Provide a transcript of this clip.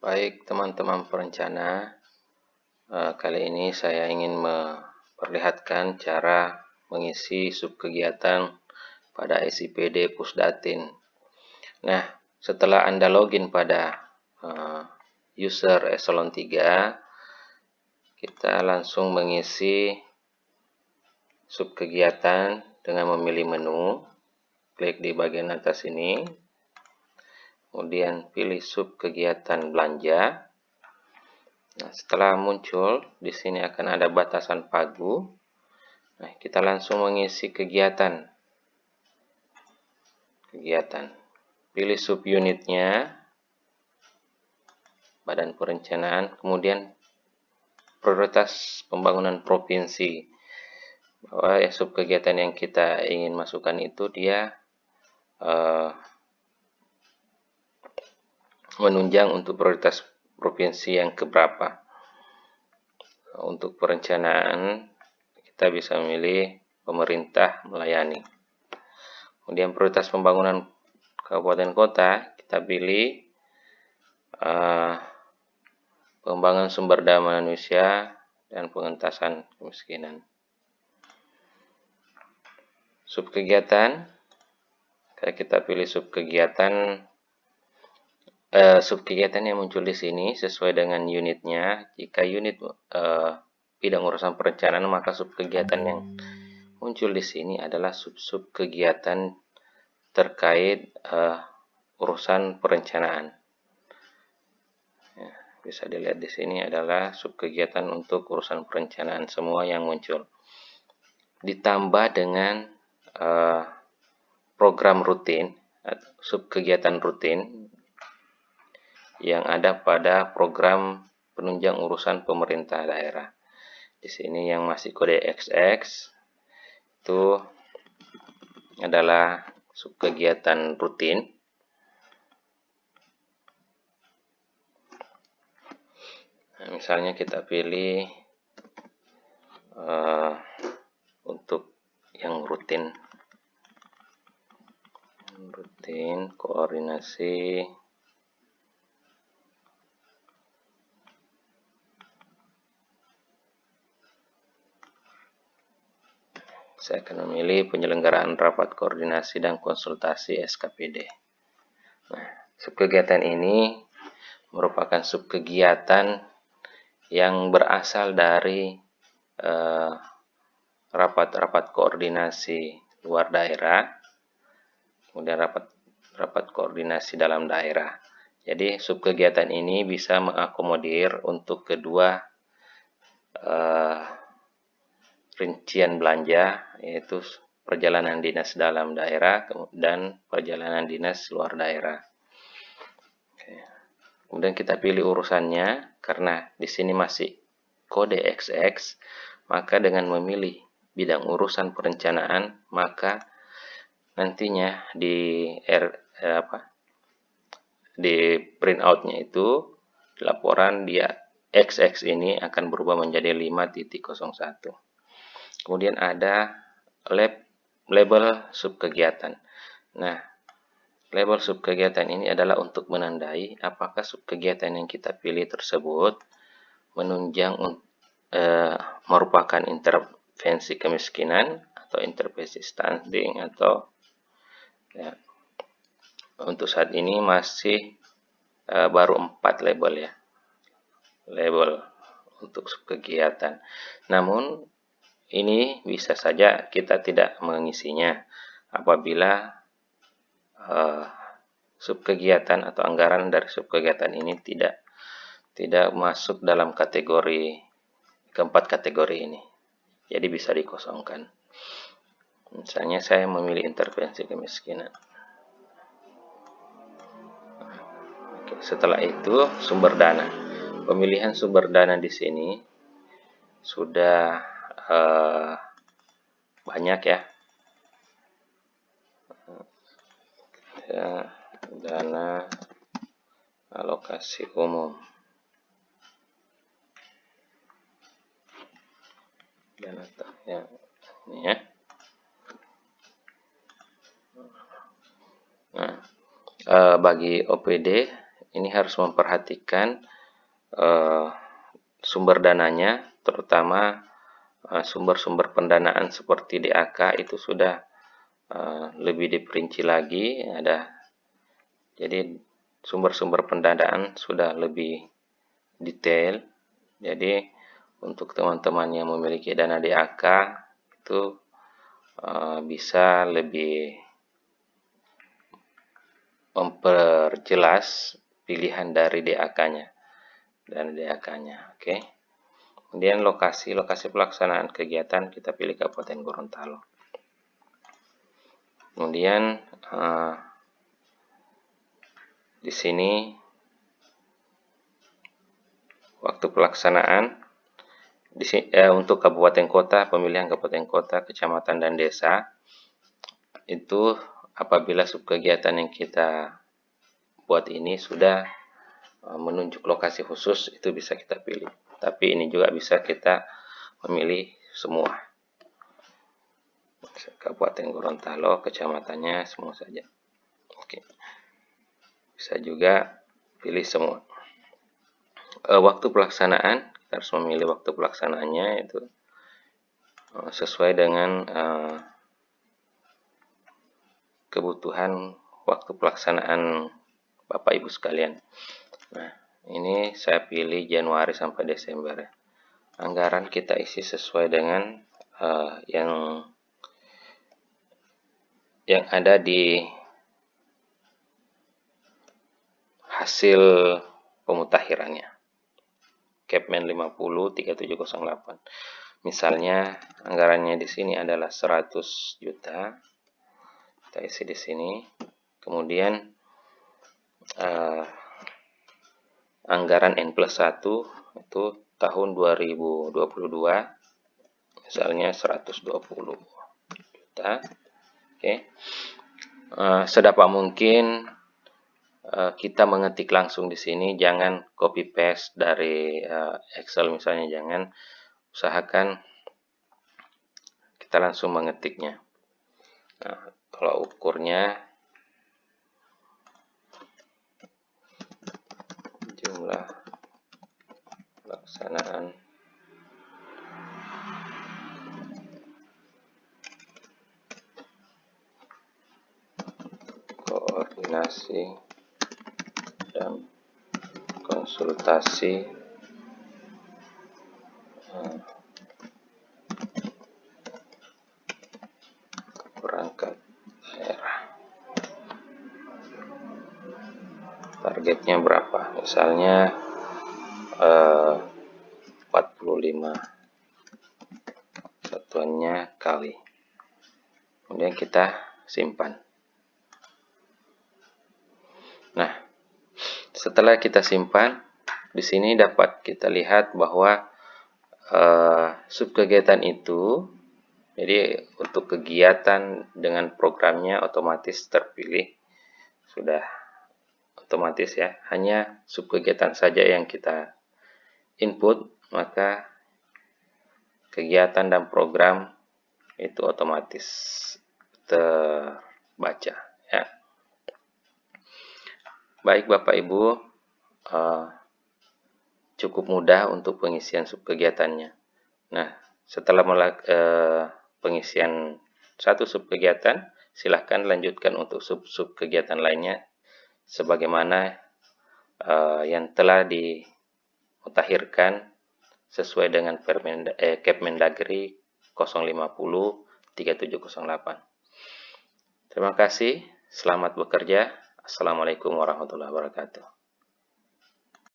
Baik teman-teman perencana, kali ini saya ingin memperlihatkan cara mengisi subkegiatan pada SIPD Pusdatin. Nah, setelah Anda login pada user Eselon 3, kita langsung mengisi subkegiatan dengan memilih menu, klik di bagian atas ini. Kemudian pilih subkegiatan belanja. Nah, setelah muncul, di sini akan ada batasan pagu. Nah, kita langsung mengisi kegiatan. Pilih subunitnya, Badan Perencanaan, kemudian prioritas pembangunan provinsi. Bahwa subkegiatan yang kita ingin masukkan itu dia menunjang untuk prioritas provinsi yang keberapa. Untuk perencanaan kita bisa memilih pemerintah melayani. Kemudian prioritas pembangunan kabupaten kota kita pilih pengembangan sumber daya manusia dan pengentasan kemiskinan. Subkegiatan kita pilih subkegiatan yang muncul di sini sesuai dengan unitnya. Jika unit bidang urusan perencanaan, maka subkegiatan yang muncul di sini adalah subkegiatan terkait urusan perencanaan. Ya, bisa dilihat di sini adalah subkegiatan untuk urusan perencanaan semua yang muncul. Ditambah dengan program rutin, subkegiatan rutin yang ada pada program penunjang urusan pemerintah daerah. Di sini yang masih kode XX itu adalah subkegiatan rutin. Nah, misalnya kita pilih untuk yang rutin koordinasi saya akan memilih penyelenggaraan rapat koordinasi dan konsultasi SKPD. Nah, subkegiatan ini merupakan subkegiatan yang berasal dari rapat-rapat koordinasi luar daerah, kemudian rapat koordinasi dalam daerah. Jadi subkegiatan ini bisa mengakomodir untuk kedua rincian belanja, yaitu perjalanan dinas dalam daerah dan perjalanan dinas luar daerah. Kemudian kita pilih urusannya, karena di sini masih kode XX, maka dengan memilih bidang urusan perencanaan, maka nantinya di print outnya itu laporan dia XX ini akan berubah menjadi 5.01. Kemudian ada label subkegiatan. Nah, label subkegiatan ini adalah untuk menandai apakah subkegiatan yang kita pilih tersebut menunjang merupakan intervensi kemiskinan atau intervensi stunting atau ya. Untuk saat ini masih baru 4 label ya. Label untuk subkegiatan. Namun ini bisa saja kita tidak mengisinya apabila subkegiatan atau anggaran dari subkegiatan ini tidak masuk dalam keempat kategori ini. Jadi bisa dikosongkan. Misalnya saya memilih intervensi kemiskinan. Oke, setelah itu sumber dana. Pemilihan sumber dana di sini sudah banyak ya. Dana alokasi umum. Dana ya, ini ya. Nah, bagi OPD ini harus memperhatikan sumber dananya, terutama sumber-sumber pendanaan seperti DAK itu sudah lebih diperinci lagi. Jadi sumber-sumber pendanaan sudah lebih detail. Jadi untuk teman-teman yang memiliki dana DAK itu bisa lebih memperjelas pilihan dari DAK-nya. Oke. Kemudian lokasi pelaksanaan kegiatan kita pilih Kabupaten Gorontalo. Kemudian di sini waktu pelaksanaan untuk kabupaten kota, pemilihan kabupaten kota, kecamatan dan desa itu apabila subkegiatan yang kita buat ini sudah menunjuk lokasi khusus, itu bisa kita pilih. Tapi ini juga bisa kita memilih semua. Kabupaten Gorontalo, kecamatannya semua saja. Oke. Bisa juga pilih semua. Waktu pelaksanaan, kita harus memilih waktu pelaksanaannya itu sesuai dengan kebutuhan waktu pelaksanaan Bapak Ibu sekalian. Nah, ini saya pilih Januari sampai Desember. Anggaran kita isi sesuai dengan yang ada di hasil pemutakhirannya. Kepmen 50 3708. Misalnya anggarannya di sini adalah 100 juta. Kita isi di sini. Kemudian anggaran N+1 itu tahun 2022 misalnya 120 juta. Oke. Sedapat mungkin kita mengetik langsung di sini, jangan copy paste dari Excel misalnya, jangan. Usahakan kita langsung mengetiknya. Nah, kalau ukurnya jumlah pelaksanaan koordinasi dan konsultasi perangkat daerah. Targetnya berapa? Misalnya 45 satuannya kali. Kemudian kita simpan. Nah, setelah kita simpan, di sini dapat kita lihat bahwa subkegiatan itu, jadi untuk kegiatan dengan programnya otomatis terpilih, sudah otomatis ya, hanya subkegiatan saja yang kita input, maka kegiatan dan program itu otomatis terbaca ya. Baik Bapak Ibu, cukup mudah untuk pengisian subkegiatannya. Nah, setelah pengisian satu subkegiatan, silahkan lanjutkan untuk sub-kegiatan lainnya sebagaimana yang telah dimutakhirkan sesuai dengan Kepmendagri 050-3708. Terima kasih, selamat bekerja. Assalamualaikum warahmatullahi wabarakatuh.